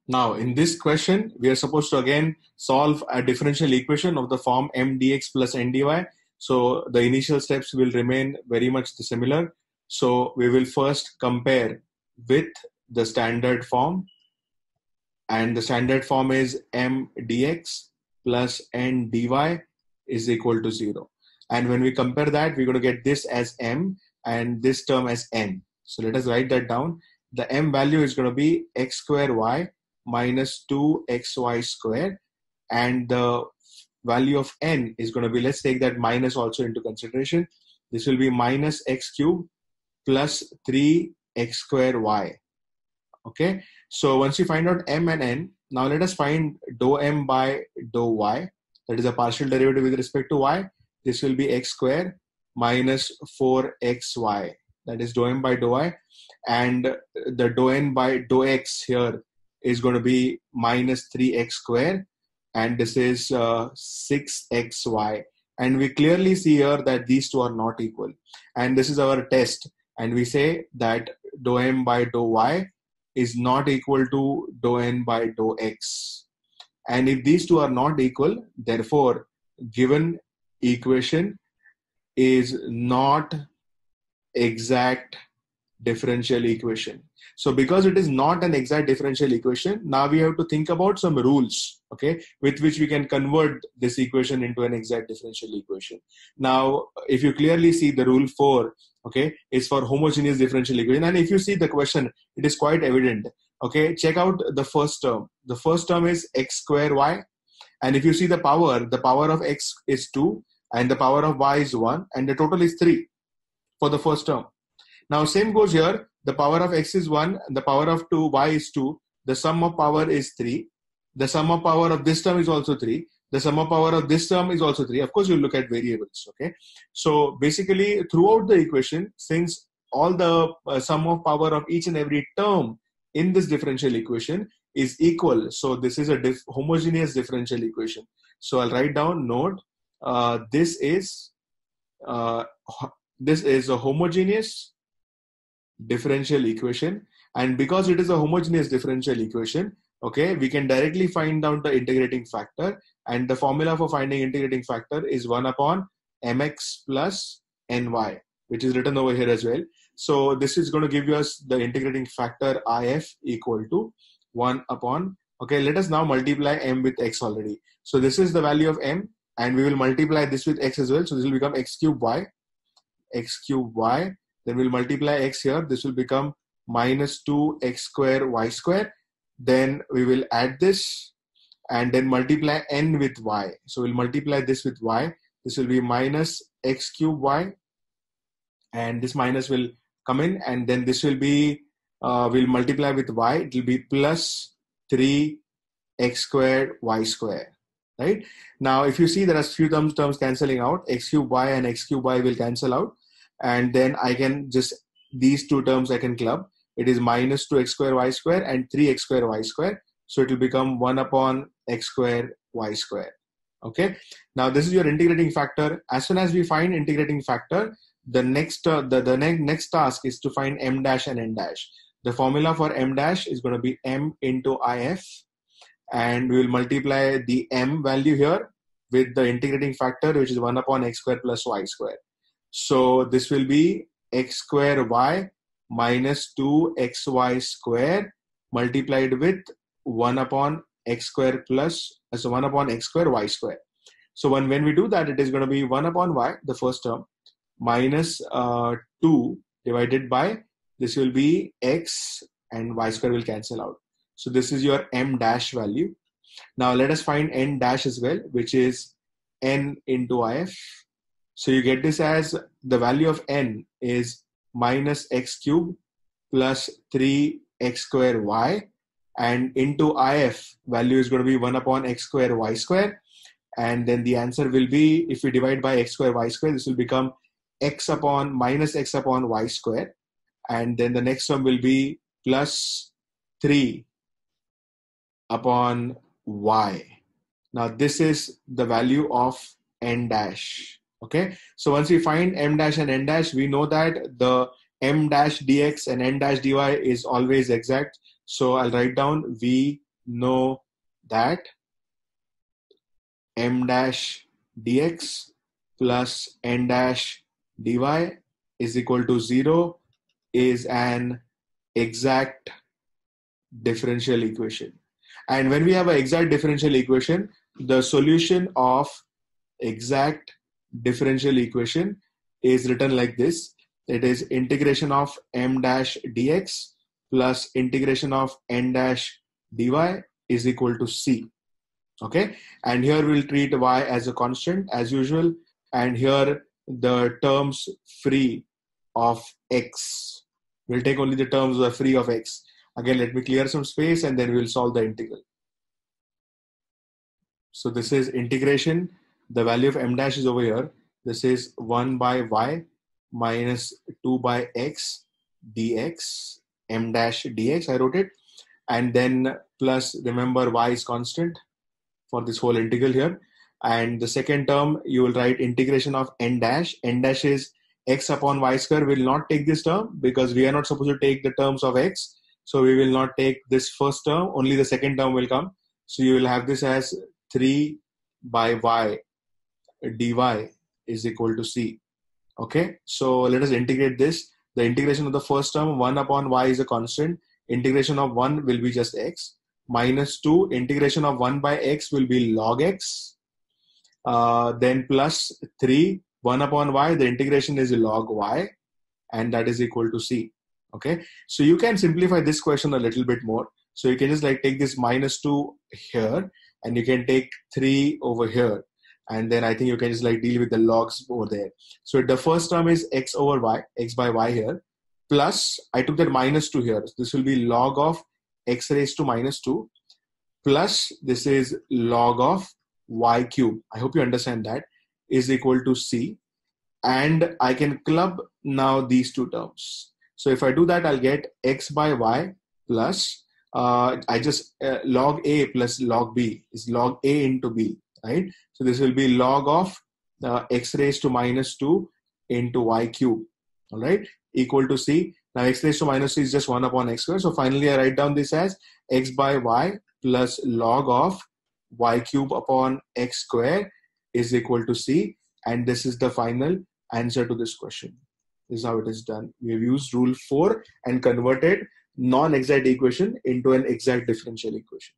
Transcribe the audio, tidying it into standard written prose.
Now, in this question, we are supposed to again solve a differential equation of the form m dx plus n dy. So the initial steps will remain very much similar. So we will first compare with the standard form, and the standard form is m dx plus n dy is equal to 0. And when we compare that, we're going to get this as m and this term as n. So let us write that down. The m value is going to be x square y minus 2xy squared, and the value of n is going to be, let's take that minus also into consideration. This will be minus x cube plus 3x square y. Okay, so once you find out m and n, now let us find dou m by dou y. That is a partial derivative with respect to y. This will be x square minus 4xy. That is dou m by dou y. And the dou n by dou x here is going to be minus 3x square. And this is 6xy. And we clearly see here that these two are not equal. And this is our test. And we say that dou m by dou y is not equal to dou n by dou x. And if these two are not equal, therefore, given equation is not exact differential equation. So because it is not an exact differential equation, now we have to think about some rules, okay, with which we can convert this equation into an exact differential equation. Now, if you clearly see the rule 4, okay, is for homogeneous differential equation. And if you see the question, it is quite evident. Okay, check out the first term. The first term is x square y. And if you see the power of x is 2 and the power of y is 1 and the total is 3 for the first term. Now same goes here. The power of x is 1 and the power of y is 2. The sum of power is 3. The sum of power of this term is also 3. The sum of power of this term is also 3. Of course, you'll look at variables. Okay. So basically, throughout the equation, since all the sum of power of each and every term in this differential equation is equal, so this is a homogeneous differential equation. So I'll write down, note, this is a homogeneous differential equation. And because it is a homogeneous differential equation, okay, we can directly find out the integrating factor, and the formula for finding integrating factor is 1 upon mx plus ny, which is written over here as well. So this is going to give us the integrating factor if equal to 1 upon, okay, let us now multiply m with x already. So this is the value of m, and we will multiply this with x as well. So this will become x cube y. Then we'll multiply x here. This will become minus 2x square y square. Then we will add this and then multiply n with y. So we'll multiply this with y. This will be minus x cube y. And this minus will come in, and then this will be, we'll multiply with y. It will be plus 3x squared y square. Right? Now, if you see there are few terms cancelling out, x cube y and x cube y will cancel out. And then I can just, these two terms I can club. It is minus 2x square y square and 3x square y square. So it will become 1 upon x square y square. Okay. Now this is your integrating factor. As soon as we find integrating factor, the next next task is to find m dash and n dash. The formula for m dash is going to be m into if, and we will multiply the m value here with the integrating factor, which is 1 upon x square plus y square. So this will be x square y minus 2xy square multiplied with 1 upon x square plus, so 1 upon x square y square. So when we do that, it is going to be 1 upon y, the first term, minus 2 divided by, this will be x and y square will cancel out. So this is your m dash value. Now let us find n dash as well, which is n into if. So you get this as the value of n is minus x cube plus 3x square y, and into if value is going to be 1 upon x square y square. And then the answer will be, if we divide by x square y square, this will become x upon minus x upon y square. And then the next term will be plus 3 upon y. Now this is the value of n dash. Okay, so once we find m dash and n dash, we know that the m dash dx and n dash dy is always exact. So I'll write down v know that m dash dx plus n dash dy is equal to 0 is an exact differential equation. And when we have an exact differential equation, the solution of exact differential equation is written like this. It is integration of m dash dx plus integration of n dash dy is equal to c. Okay, and here we'll treat y as a constant as usual, and here the terms free of x. We'll take only the terms that are free of x. Again, let me clear some space and then we'll solve the integral. So this is integration. The value of m dash is over here. This is 1 by y minus 2 by x dx, m dash dx, I wrote it. And then plus, remember y is constant for this whole integral here. And the second term, you will write integration of n dash. N dash is x upon y square. We will not take this term because we are not supposed to take the terms of x. So we will not take this first term, only the second term will come. So you will have this as 3 by y dy is equal to c. Okay, so let us integrate this. The integration of the first term, 1 upon y is a constant. Integration of 1 will be just x. Minus 2, integration of 1 by x will be log x. Then plus 3, 1 upon y, the integration is log y, and that is equal to c. Okay, so you can simplify this question a little bit more. So you can just like take this minus 2 here, and you can take 3 over here. And then I think you can just like deal with the logs over there. So the first term is x over y, x by y here, plus I took that minus 2 here. This will be log of x raised to minus 2, plus this is log of y cube. I hope you understand that, is equal to c. And I can club now these two terms. So if I do that, I'll get x by y plus, I just log a plus log b is log a into b, right? So this will be log of x raised to minus 2 into y cube, all right, equal to c. Now x raised to minus 2 is just 1 upon x square. So finally I write down this as x by y plus log of y cube upon x square is equal to c. And this is the final answer to this question. This is how it is done. We have used rule 4 and converted non-exact equation into an exact differential equation.